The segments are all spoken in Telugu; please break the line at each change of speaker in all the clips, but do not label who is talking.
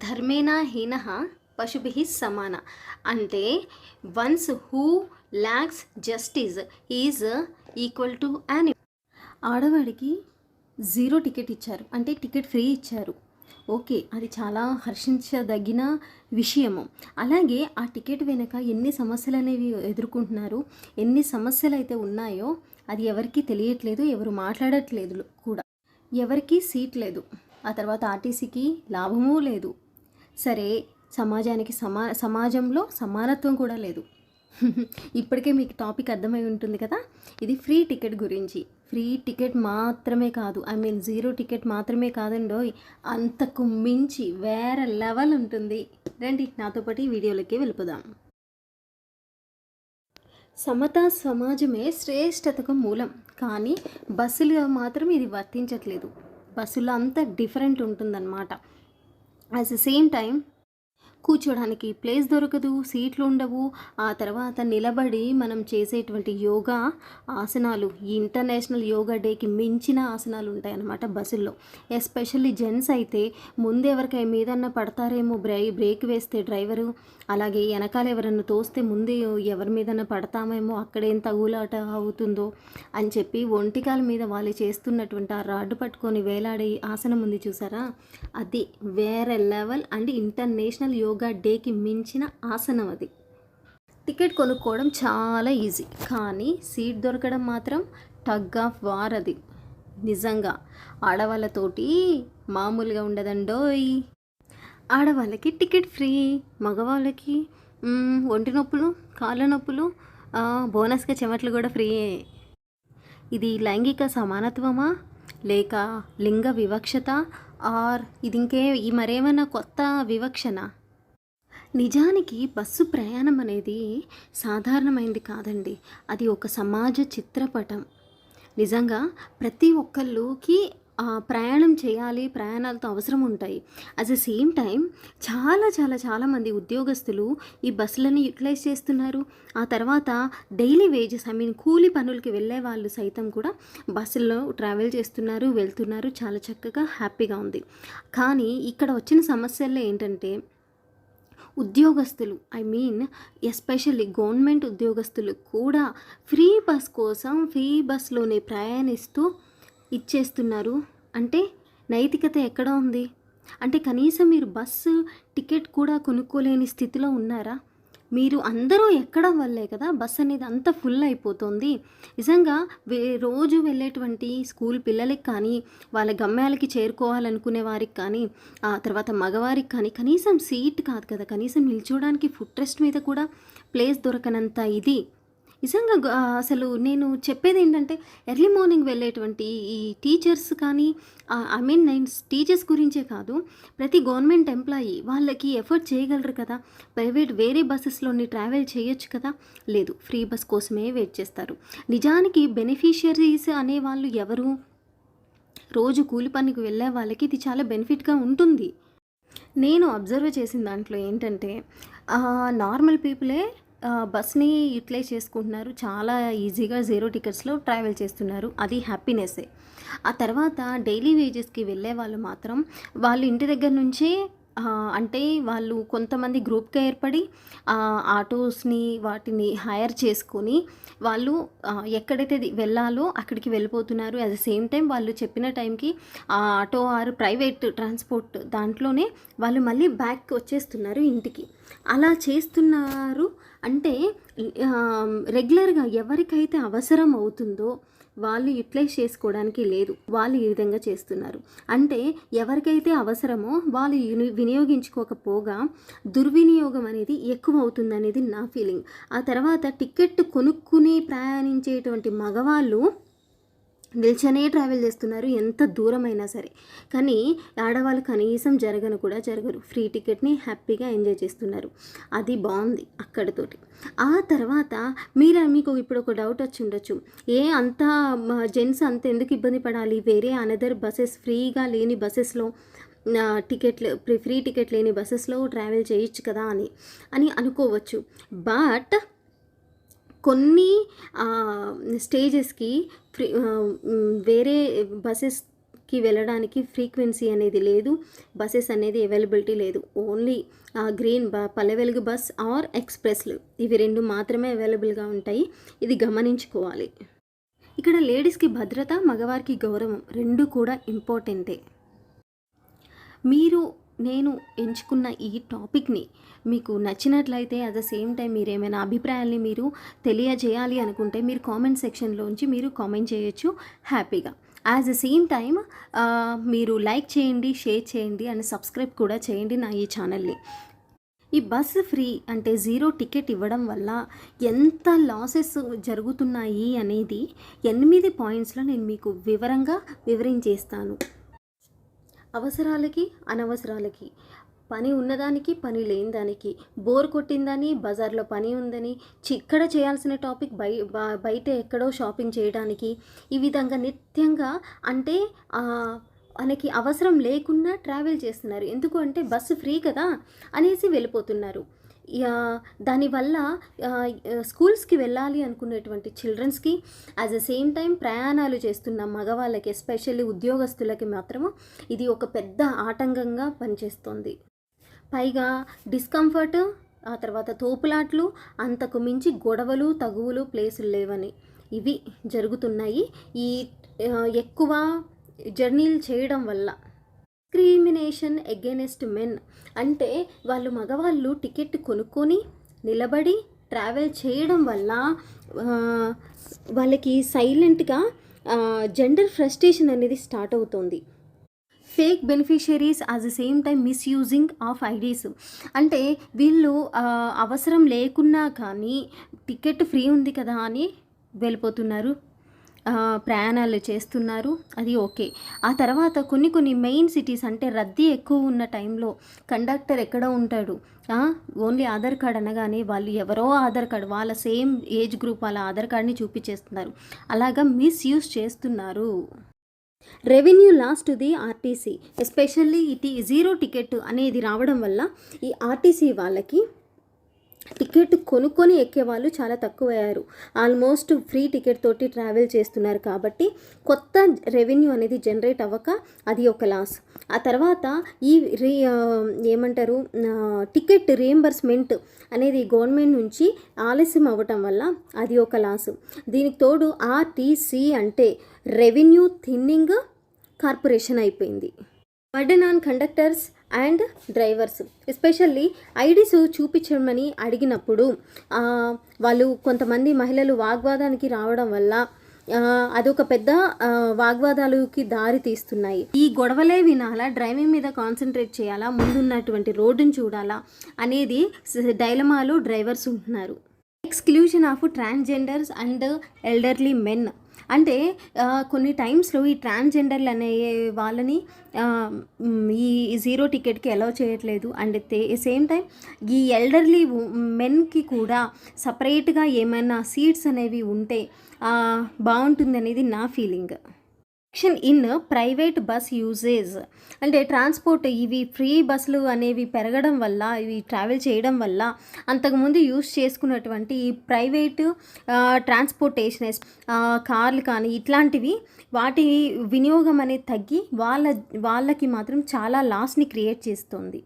ధర్మేణ హీనః పశుభిః సమాన. అంటే ones who lacks justice is equal to animal. ఆడవాడికి 0 టికెట్ ఇచ్చారు, అంటే టికెట్ ఫ్రీ ఇచ్చారు. ఓకే, అది చాలా హర్షించదగిన విషయము. అలాగే ఆ టికెట్ వెనుక ఎన్ని సమస్యలు అనేవి ఎదుర్కొంటున్నారు, ఎన్ని సమస్యలు అయితే ఉన్నాయో అది ఎవరికీ తెలియట్లేదు, ఎవరు మాట్లాడట్లేదు కూడా. ఎవరికి సీట్ లేదు, ఆ తర్వాత ఆర్టీసీకి లాభమూ లేదు. సరే, సమాజానికి సమాజంలో సమానత్వం కూడా లేదు. ఇప్పటికే మీకు టాపిక్ అర్థమై ఉంటుంది కదా. ఇది ఫ్రీ టికెట్ గురించి. ఫ్రీ టికెట్ మాత్రమే కాదు, 0 టికెట్ మాత్రమే కాదండోయ్, అంతకు మించి వేరే లెవెల్ ఉంటుంది. రండి నాతో పాటు ఈ వీడియోలోకి వెళ్ళిపోదాం. సమతా సమాజమే శ్రేష్టతకు మూలం, కానీ బస్సులు మాత్రం ఇది వర్తించట్లేదు. బస్సులో అంతా డిఫరెంట్ ఉంటుందన్నమాట. అట్ ద సేమ్ టైం కూర్చోడానికి ప్లేస్ దొరకదు, సీట్లు ఉండవు. ఆ తర్వాత నిలబడి మనం చేసేటువంటి యోగా ఆసనాలు, ఈ ఇంటర్నేషనల్ యోగా డేకి మించిన ఆసనాలు ఉంటాయి అన్నమాట బస్సుల్లో. ఎస్పెషల్లీ జెంట్స్ అయితే ముందు ఎవరికై మీదన్నా పడతారేమో, బ్రేక్ వేస్తే డ్రైవరు, అలాగే వెనకాల ఎవరన్నా తోస్తే ముందే ఎవరి మీదన్నా పడతామేమో, అక్కడేం తగులాట అవుతుందో అని చెప్పి ఒంటికాల మీద వాళ్ళు చేస్తున్నటువంటి ఆ రాడ్డు పట్టుకొని వేలాడే ఆసనం ఉంది చూసారా, అది వేరే లెవెల్ అండ్ ఇంటర్నేషనల్ యోగా డేకి మించిన ఆసనం అది. టికెట్ కొనుక్కోవడం చాలా ఈజీ, కానీ సీట్ దొరకడం మాత్రం టగ్ ఆఫ్ వార్. అది నిజంగా ఆడవాళ్ళతోటి మామూలుగా ఉండదండోయ్. ఆడవాళ్ళకి టికెట్ ఫ్రీ, మగవాళ్ళకి ఒంటి నొప్పులు, కాళ్ళ నొప్పులు, బోనస్గా చెమటలు కూడా ఫ్రీయే. ఇది లైంగిక సమానత్వమా, లేక లింగ వివక్షత, ఆర్ ఇది ఈ మరేమైనా కొత్త వివక్షణ? నిజానికి బస్సు ప్రయాణం అనేది సాధారణమైంది కాదండి, అది ఒక సమాజ చిత్రపటం. నిజంగా ప్రతి ఒక్కళ్ళకి ప్రయాణం చేయాలి, ప్రయాణాలతో అవసరం ఉంటాయి. అట్ ద సేమ్ టైం చాలామంది ఉద్యోగస్తులు ఈ బస్సులని యూటిలైజ్ చేస్తున్నారు. ఆ తర్వాత డైలీ వేజెస్, కూలీ పనులకి వెళ్ళే వాళ్ళు సైతం కూడా బస్సుల్లో ట్రావెల్ చేస్తున్నారు, వెళ్తున్నారు, చాలా చక్కగా హ్యాపీగా ఉంది. కానీ ఇక్కడ వచ్చిన సమస్యల్లో ఏంటంటే, ఉద్యోగస్తులు ఎస్పెషల్లీ గవర్నమెంట్ ఉద్యోగస్తులు కూడా ఫ్రీ బస్ కోసం ఫ్రీ బస్లోనే ప్రయాణిస్తూ ఇచ్చేస్తున్నారు. అంటే నైతికత ఎక్కడ ఉంది? అంటే కనీసం మీరు బస్సు టికెట్ కూడా కొనుక్కోలేని స్థితిలో ఉన్నారా? మీరు అందరూ ఎక్కడం వల్లే కదా బస్ అనేది అంత ఫుల్ అయిపోతుంది. నిజంగా రోజు వెళ్ళేటువంటి స్కూల్ పిల్లలకి కానీ, వాళ్ళ గమ్యాలకి చేరుకోవాలనుకునే వారికి కానీ, ఆ తర్వాత మగవారికి కానీ కనీసం సీట్ కాదు కదా, కనీసం నిల్చోడానికి ఫుట్ రెస్ట్ మీద కూడా ప్లేస్ దొరకనంత ఇది. నిజంగా అసలు నేను చెప్పేది ఏంటంటే, ఎర్లీ మార్నింగ్ వెళ్ళేటువంటి ఈ టీచర్స్ కానీ, నేను టీచర్స్ గురించే కాదు, ప్రతి గవర్నమెంట్ ఎంప్లాయీ వాళ్ళకి ఎఫర్ట్ చేయగలరు కదా, ప్రైవేట్ వేరే బస్సెస్లోని ట్రావెల్ చేయొచ్చు కదా. లేదు, ఫ్రీ బస్ కోసమే వెయిట్ చేస్తారు. నిజానికి బెనిఫిషియరీస్ అనేవాళ్ళు ఎవరు? రోజు కూలి పనికి వెళ్ళే వాళ్ళకి ఇది చాలా బెనిఫిట్గా ఉంటుంది. నేను అబ్జర్వ్ చేసిన దాంట్లో ఏంటంటే, నార్మల్ పీపులే బస్ని యూటిలైజ్ చేసుకుంటున్నారు, చాలా ఈజీగా 0 టికెట్స్లో ట్రావెల్ చేస్తున్నారు, అది హ్యాపీనెస్సే. ఆ తర్వాత డైలీ వేజెస్కి వెళ్ళే వాళ్ళు మాత్రం వాళ్ళు ఇంటి దగ్గర నుంచే అంటే వాళ్ళు కొంతమంది గ్రూప్గా ఏర్పడి ఆటోస్ని వాటిని హైర్ చేసుకొని వాళ్ళు ఎక్కడైతే వెళ్ళాలో అక్కడికి వెళ్ళిపోతున్నారు. అట్ ద సేమ్ టైం వాళ్ళు చెప్పిన టైంకి ఆ ఆటో ఆర్ ప్రైవేట్ ట్రాన్స్పోర్ట్ దాంట్లోనే వాళ్ళు మళ్ళీ బ్యాక్ వచ్చేస్తున్నారు ఇంటికి. అలా చేస్తున్నారు. అంటే రెగ్యులర్గా ఎవరికైతే అవసరం అవుతుందో వాళ్ళు యూటిలైజ్ చేసుకోవడానికి లేదు, వాళ్ళు ఈ విధంగా చేస్తున్నారు. అంటే ఎవరికైతే అవసరమో వాళ్ళు వినియోగించుకోకపోగా దుర్వినియోగం అనేది ఎక్కువ అవుతుందనేది నా ఫీలింగ్. ఆ తర్వాత టికెట్ కొనుక్కుని ప్రయాణించేటువంటి మగవాళ్ళు నిల్చనే ట్రావెల్ చేస్తున్నారు, ఎంత దూరమైనా సరే. కానీ ఆడవాళ్ళు కనీసం జరగరు, ఫ్రీ టికెట్ని హ్యాపీగా ఎంజాయ్ చేస్తున్నారు. అది బాగుంది అక్కడితోటి. ఆ తర్వాత మీకు ఇప్పుడు ఒక డౌట్ వచ్చి ఉండొచ్చు, అంత జెంట్స్ అంత ఎందుకు ఇబ్బంది పడాలి, వేరే అనదర్ బస్సెస్ ఫ్రీగా లేని బస్సెస్లో ఫ్రీ టికెట్ లేని బస్సెస్లో ట్రావెల్ చేయొచ్చు కదా అని అనుకోవచ్చు. బట్ కొన్ని స్టేజెస్కి వేరే బస్సెస్ స్కూల్స్కి వెళ్ళడానికి ఫ్రీక్వెన్సీ అనేది లేదు, బస్సెస్ అనేది అవైలబిలిటీ లేదు. Only green Palle Velugu bus or ఎక్స్ప్రెస్లు, ఇవి 2 మాత్రమే అవైలబుల్గా ఉంటాయి. ఇది గమనించుకోవాలి. ఇక్కడ లేడీస్కి భద్రత, మగవారికి గౌరవం 2 కూడా ఇంపార్టెంటే. నేను ఎంచుకున్న ఈ టాపిక్ని మీకు నచ్చినట్లయితే అట్ ద సేమ్ టైం మీరు ఏమైనా అభిప్రాయాల్ని మీరు తెలియజేయాలి అనుకుంటే మీరు కామెంట్ సెక్షన్లోంచి మీరు కామెంట్ చేయొచ్చు హ్యాపీగా. యాజ్ ద సేమ్ టైం మీరు లైక్ చేయండి, షేర్ చేయండి అండ్ సబ్స్క్రైబ్ కూడా చేయండి నా ఈ ఛానల్ని. ఈ బస్సు ఫ్రీ అంటే 0 టికెట్ ఇవ్వడం వల్ల ఎంత లాసెస్ జరుగుతున్నాయి అనేది 8 పాయింట్స్లో నేను మీకు వివరంగా వివరించేస్తాను. అవసరాలకి, అనవసరాలకి, పని ఉన్నదానికి, పని లేని దానికి, బోర్ కొట్టిందని, బజార్లో పని ఉందని, ఇక్కడ చేయాల్సిన టాపిక్ బయట ఎక్కడో షాపింగ్ చేయడానికి, ఈ విధంగా నిత్యంగా అంటే మనకి అవసరం లేకుండా ట్రావెల్ చేస్తున్నారు. ఎందుకు అంటే బస్సు ఫ్రీ కదా అనేసి వెళ్ళిపోతున్నారు. దానివల్ల స్కూల్స్కి వెళ్ళాలి అనుకునేటువంటి చిల్డ్రన్స్కి, యాజ్ ద సేమ్ టైం ప్రయాణాలు చేస్తున్న మగవాళ్ళకి, ఎస్పెషల్లీ ఉద్యోగస్తులకి మాత్రము ఇది ఒక పెద్ద ఆటంకంగా పనిచేస్తుంది. పైగా డిస్కంఫర్ట్, ఆ తర్వాత తోపులాట్లు, అంతకు మించి గొడవలు, తగువులు, ప్లేసులు లేవని ఇవి జరుగుతున్నాయి. ఈ ఎక్కువ జర్నీలు చేయడం వల్ల డిస్క్రిమినేషన్ అగైనెస్ట్ మెన్ అంటే వాళ్ళు మగవాళ్ళు టికెట్ కొనుక్కొని నిలబడి ట్రావెల్ చేయడం వల్ల వాళ్ళకి సైలెంట్గా జెండర్ ఫ్రస్ట్రేషన్ అనేది స్టార్ట్ అవుతుంది. Fake beneficiaries at the same time misusing of IDs అంటే వీళ్ళు అవసరం లేకున్నా కానీ టికెట్ ఫ్రీ ఉంది కదా అని వెళ్ళిపోతున్నారు, ప్రయాణాలు చేస్తున్నారు. అది ఓకే. ఆ తర్వాత కొన్ని మెయిన్ సిటీస్ అంటే రద్దీ ఎక్కువ ఉన్న టైంలో కండక్టర్ ఎక్కడ ఉంటాడు, ఓన్లీ ఆధార్ కార్డ్ అనగానే వాళ్ళు ఎవరో ఆధార్ కార్డ్, వాళ్ళ సేమ్ ఏజ్ గ్రూప్ వాళ్ళ ఆధార్ కార్డ్ని చూపించేస్తున్నారు. అలాగా మిస్యూజ్ చేస్తున్నారు. Revenue loss to the RTC, especially ఇది 0 టికెట్ అనేది రావడం వల్ల ఈ ఆర్టీసీ వాళ్ళకి టికెట్ కొనుక్కొని ఎక్కేవాళ్ళు చాలా తక్కువయ్యారు. ఆల్మోస్ట్ ఫ్రీ టికెట్ తోటి ట్రావెల్ చేస్తున్నారు కాబట్టి కొత్త రెవెన్యూ అనేది జనరేట్ అవ్వక అది ఒక లాస్. ఆ తర్వాత ఈ ఏమంటారు టికెట్ రీఎంబర్స్మెంట్ అనేది గవర్నమెంట్ నుంచి ఆలస్యం అవ్వటం వల్ల అది ఒక లాస్. దీనికి తోడు ఆర్టీసీ అంటే రెవెన్యూ థిన్నింగ్ కార్పొరేషన్ అయిపోయింది. Burden on conductors and drivers, especially IDs చూపించమని అడిగినప్పుడు వాళ్ళు కొంతమంది మహిళలు వాగ్వాదానికి రావడం వల్ల అదొక పెద్ద వాగ్వాదాలకి దారి తీస్తున్నాయి. ఈ గొడవలే వినాలా, డ్రైవింగ్ మీద కాన్సన్ట్రేట్ చేయాలా, ముందున్నటువంటి రోడ్డును చూడాలా అనేది డైలమాలో డ్రైవర్స్ ఉంటున్నారు. Exclusion of transgenders and elderly men అంటే కొన్ని టైమ్స్లో ఈ ట్రాన్స్జెండర్లు అనే వాళ్ళని ఈ 0 టికెట్కి అలౌ చేయట్లేదు. అండ్ సేమ్ టైం ఈ ఎల్డర్లీ మెన్కి కూడా సపరేట్గా ఏమైనా సీట్స్ అనేవి ఉంటే బాగుంటుంది అనేది నా feeling. In private bus usage అంటే ట్రాన్స్పోర్ట్, ఇవి ఫ్రీ బస్సులు అనేవి పెరగడం వల్ల, ఇవి ట్రావెల్ చేయడం వల్ల అంతకుముందు యూజ్ చేసుకున్నటువంటి ఈ ప్రైవేటు ట్రాన్స్పోర్టేషన్ కార్లు కానీ ఇట్లాంటివి వాటి వినియోగం అనేది తగ్గి వాళ్ళకి మాత్రం చాలా లాస్ని క్రియేట్ చేస్తుంది.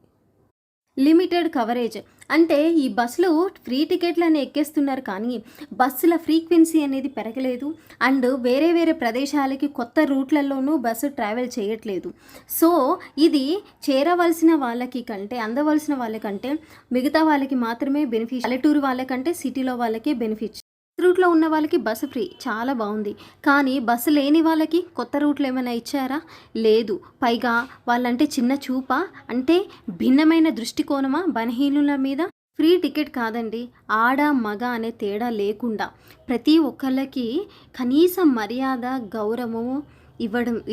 లిమిటెడ్ కవరేజ్ అంటే ఈ బస్సులో ఫ్రీ టికెట్లని ఎక్కేస్తున్నారు కానీ బస్సుల ఫ్రీక్వెన్సీ అనేది పెరగలేదు. అండ్ వేరే ప్రదేశాలకి కొత్త రూట్లలోనూ బస్సు ట్రావెల్ చేయట్లేదు. సో ఇది చేరవలసిన వాళ్ళకి కంటే, అందవలసిన వాళ్ళకంటే మిగతా వాళ్ళకి మాత్రమే బెనిఫిట్, పల్లెటూరు వాళ్ళకంటే సిటీలో వాళ్ళకే బెనిఫిట్. రూట్లో ఉన్న వాళ్ళకి బస్సు ఫ్రీ, చాలా బాగుంది. కానీ బస్సు లేని వాళ్ళకి కొత్త రూట్లు ఏమైనా ఇచ్చారా? లేదు. పైగా వాళ్ళంటే చిన్న చూప అంటే భిన్నమైన దృష్టికోణమా బలహీనుల మీద? ఫ్రీ టికెట్ కాదండి, ఆడ మగ అనే తేడా లేకుండా ప్రతి ఒక్కళ్ళకి కనీస మర్యాద, గౌరవము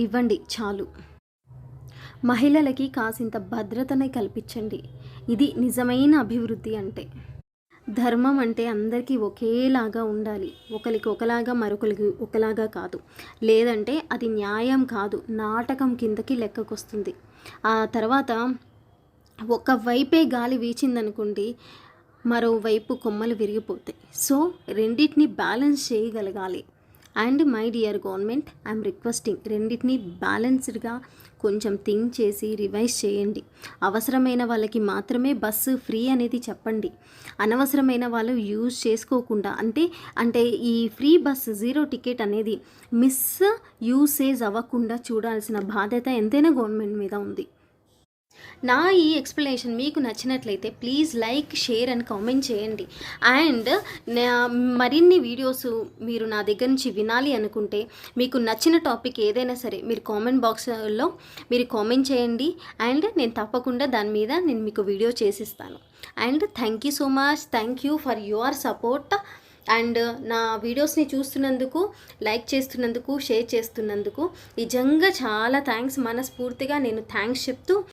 ఇవ్వండి చాలు. మహిళలకి కాసింత భద్రతని కల్పించండి. ఇది నిజమైన అభివృద్ధి అంటే. ధర్మం అంటే అందరికీ ఒకేలాగా ఉండాలి, ఒకరికి ఒకలాగా మరొకరికి ఒకలాగా కాదు. లేదంటే అది న్యాయం కాదు, నాటకం కిందకి లెక్కకొస్తుంది. ఆ తర్వాత ఒకవైపే గాలి వీచిందనుకోండి, మరోవైపు కొమ్మలు విరిగిపోతాయి. సో రెండింటిని బ్యాలెన్స్ చేయగలగాలి. And my dear government, I'm requesting రెండింటినీ బ్యాలెన్స్డ్గా కొంచెం థింక్ చేసి రివైజ్ చేయండి. అవసరమైన వాళ్ళకి మాత్రమే బస్సు ఫ్రీ అనేది చెప్పండి. అనవసరమైన వాళ్ళు యూజ్ చేసుకోకుండా అంటే ఈ ఫ్రీ బస్ జీరో టికెట్ అనేది మిస్ యూసేజ్ అవ్వకుండా చూడాల్సిన బాధ్యత ఎంతైనా గవర్నమెంట్ మీద ఉంది. నా ఈ ఎక్స్ప్లెనేషన్ మీకు నచ్చినట్లయితే please like, share and comment చేయండి. అండ్ మరిన్ని వీడియోస్ మీరు నా దగ్గర నుంచి వినాలి అనుకుంటే మీకు నచ్చిన టాపిక్ ఏదైనా సరే మీరు కామెంట్ బాక్స్లో మీరు కామెంట్ చేయండి. అండ్ నేను తప్పకుండా దాని మీద నేను మీకు వీడియో చేసిస్తాను. And thank you so much. Thank you for your support. And నా వీడియోస్ని చూస్తున్నందుకు, లైక్ చేస్తున్నందుకు, షేర్ చేస్తున్నందుకు నిజంగా చాలా థ్యాంక్స్. మనస్ఫూర్తిగా నేను థ్యాంక్స్ చెప్తూ